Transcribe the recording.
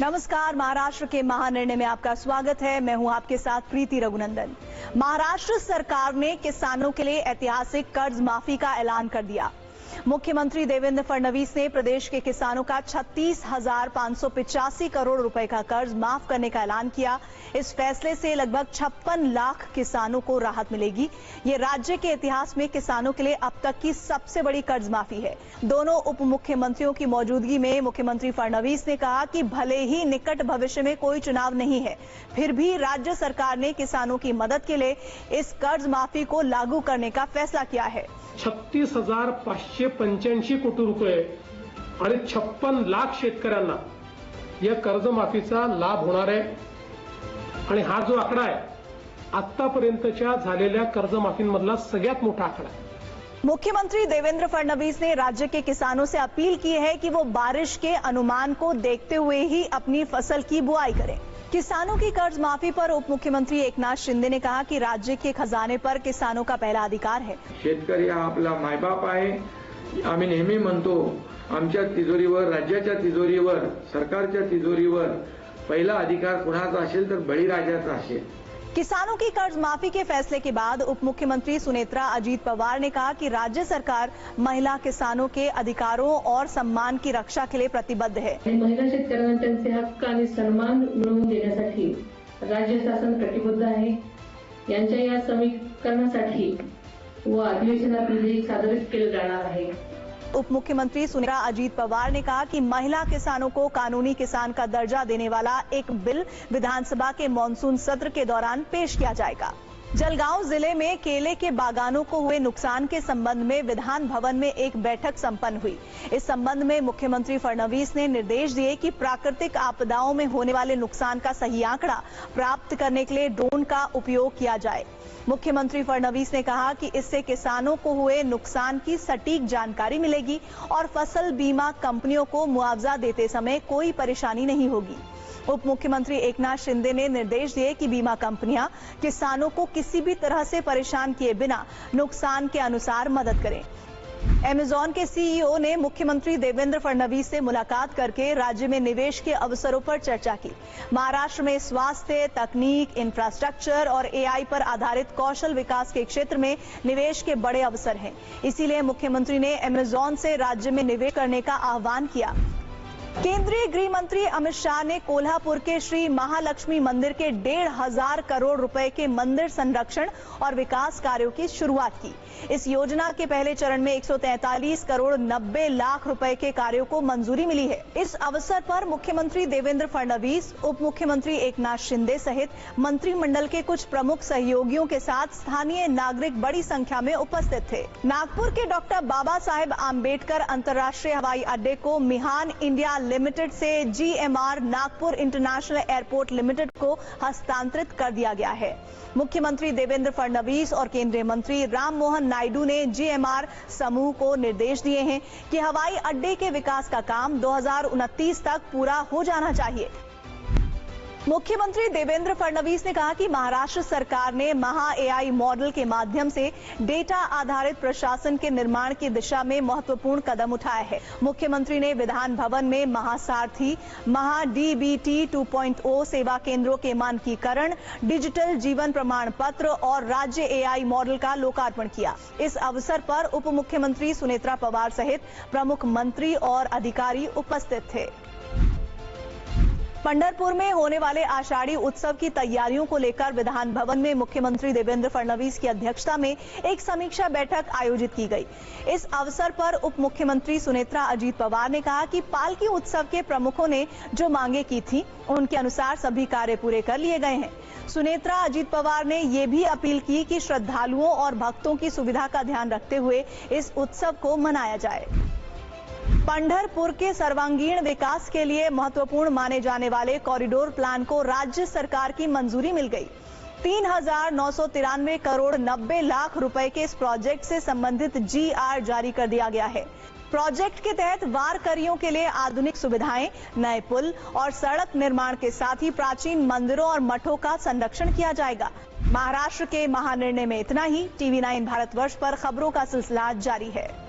नमस्कार, महाराष्ट्र के महानिर्णय में आपका स्वागत है। मैं हूं आपके साथ प्रीति रघुनंदन। महाराष्ट्र सरकार ने किसानों के लिए ऐतिहासिक कर्ज माफी का ऐलान कर दिया। मुख्यमंत्री देवेंद्र फडणवीस ने प्रदेश के किसानों का 36,585 करोड़ रुपए का कर्ज माफ करने का ऐलान किया। इस फैसले से लगभग 56 लाख किसानों को राहत मिलेगी। ये राज्य के इतिहास में किसानों के लिए अब तक की सबसे बड़ी कर्ज माफी है। दोनों उप मुख्यमंत्रियों की मौजूदगी में मुख्यमंत्री फडणवीस ने कहा कि भले ही निकट भविष्य में कोई चुनाव नहीं है, फिर भी राज्य सरकार ने किसानों की मदद के लिए इस कर्ज माफी को लागू करने का फैसला किया है। 36,585 कोटी रुपये आणि 56 लाख शेतकऱ्यांना या कर्जमाफीचा लाभ होणार आहे आणि हा जो आकडा आहे आतापर्यंतच्या झालेल्या कर्जमाफींमधला सगळ्यात मोठा आकडा आहे। मुख्यमंत्री देवेंद्र फडणवीस ने राज्य के किसानों से अपील की है कि वो बारिश के अनुमान को देखते हुए ही अपनी फसल की बुआई करें। किसानों की कर्ज माफी पर उप मुख्यमंत्री एकनाथ शिंदे ने कहा कि राज्य के खजाने पर किसानों का पहला अधिकार है। शेतकरी हा आपला मायबाप आहे। आम्ही नेहमी म्हणतो आमच्या तिजोरीवर, राज्याच्या तिजोरीवर, सरकारच्या तिजोरीवर पहिला अधिकार कुणाचा असेल तर बळीराजाचा असेल। किसानों की कर्ज माफी के फैसले के बाद उप मुख्यमंत्री सुनेत्रा अजीत पवार ने कहा कि राज्य सरकार महिला किसानों के अधिकारों और सम्मान की रक्षा के लिए प्रतिबद्ध है। महिला शेतकऱ्यांना त्यांचे हक्क आणि सन्मान मिळवून देण्यासाठी राज्य शासन कटिबद्ध आहे। यांच्या या समीकरणासाठी व अधिवेशनात विधेयक सादर केले जाणार आहे। उप मुख्यमंत्री सुनेत्रा अजीत पवार ने कहा कि महिला किसानों को कानूनी किसान का दर्जा देने वाला एक बिल विधानसभा के मॉनसून सत्र के दौरान पेश किया जाएगा। जलगांव जिले में केले के बागानों को हुए नुकसान के संबंध में विधान भवन में एक बैठक संपन्न हुई। इस संबंध में मुख्यमंत्री फडणवीस ने निर्देश दिए कि प्राकृतिक आपदाओं में होने वाले नुकसान का सही आंकड़ा प्राप्त करने के लिए ड्रोन का उपयोग किया जाए। मुख्यमंत्री फडणवीस ने कहा कि इससे किसानों को हुए नुकसान की सटीक जानकारी मिलेगी और फसल बीमा कंपनियों को मुआवजा देते समय कोई परेशानी नहीं होगी। उप मुख्यमंत्री एकनाथ शिंदे ने निर्देश दिए कि बीमा कंपनियां किसानों को किसी भी तरह से परेशान किए बिना नुकसान के अनुसार मदद करें। अमेजॉन के सीईओ ने मुख्यमंत्री देवेंद्र फडणवीस से मुलाकात करके राज्य में निवेश के अवसरों पर चर्चा की। महाराष्ट्र में स्वास्थ्य, तकनीक, इंफ्रास्ट्रक्चर और एआई पर आधारित कौशल विकास के क्षेत्र में निवेश के बड़े अवसर हैं। इसीलिए मुख्यमंत्री ने अमेजॉन से राज्य में निवेश करने का आह्वान किया। केंद्रीय गृह मंत्री अमित शाह ने कोल्हापुर के श्री महालक्ष्मी मंदिर के 1,500 करोड़ रुपए के मंदिर संरक्षण और विकास कार्यों की शुरुआत की। इस योजना के पहले चरण में 143 करोड़ 90 लाख रुपए के कार्यों को मंजूरी मिली है। इस अवसर पर मुख्यमंत्री देवेंद्र फडणवीस, उप मुख्यमंत्री एकनाथ शिंदे सहित मंत्रिमंडल के कुछ प्रमुख सहयोगियों के साथ स्थानीय नागरिक बड़ी संख्या में उपस्थित थे। नागपुर के डॉक्टर बाबा साहेब आम्बेडकर अंतर्राष्ट्रीय हवाई अड्डे को मिहान इंडिया लिमिटेड से GMR Nagpur international airport limited को हस्तांतरित कर दिया गया है। मुख्यमंत्री देवेंद्र फडणवीस और केंद्रीय मंत्री राम मोहन नायडू ने GMR समूह को निर्देश दिए हैं कि हवाई अड्डे के विकास का काम 2029 तक पूरा हो जाना चाहिए। मुख्यमंत्री देवेंद्र फडणवीस ने कहा कि महाराष्ट्र सरकार ने महा AI मॉडल के माध्यम से डेटा आधारित प्रशासन के निर्माण की दिशा में महत्वपूर्ण कदम उठाया है। मुख्यमंत्री ने विधान भवन में महासारथी, महा DBT 2.0 सेवा केंद्रों के मानकीकरण, डिजिटल जीवन प्रमाण पत्र और राज्य AI मॉडल का लोकार्पण किया। इस अवसर पर उप मुख्यमंत्री सुनेत्रा पवार सहित प्रमुख मंत्री और अधिकारी उपस्थित थे। पंढरपुर में होने वाले आषाढ़ी उत्सव की तैयारियों को लेकर विधान भवन में मुख्यमंत्री देवेंद्र फडणवीस की अध्यक्षता में एक समीक्षा बैठक आयोजित की गई। इस अवसर पर उप मुख्यमंत्री सुनेत्रा अजीत पवार ने कहा कि पालकी उत्सव के प्रमुखों ने जो मांगे की थी उनके अनुसार सभी कार्य पूरे कर लिए गए हैं। सुनेत्रा अजीत पवार ने ये भी अपील की कि श्रद्धालुओं और भक्तों की सुविधा का ध्यान रखते हुए इस उत्सव को मनाया जाए। पंढरपुर के सर्वांगीण विकास के लिए महत्वपूर्ण माने जाने वाले कॉरिडोर प्लान को राज्य सरकार की मंजूरी मिल गई। 3,993 करोड़ 90 लाख रुपए के इस प्रोजेक्ट से संबंधित GR जारी कर दिया गया है। प्रोजेक्ट के तहत वारकरियों के लिए आधुनिक सुविधाएं, नए पुल और सड़क निर्माण के साथ ही प्राचीन मंदिरों और मठों का संरक्षण किया जाएगा। महाराष्ट्र के महानिर्णय में इतना ही। TV9 भारतवर्ष पर खबरों का सिलसिला जारी है।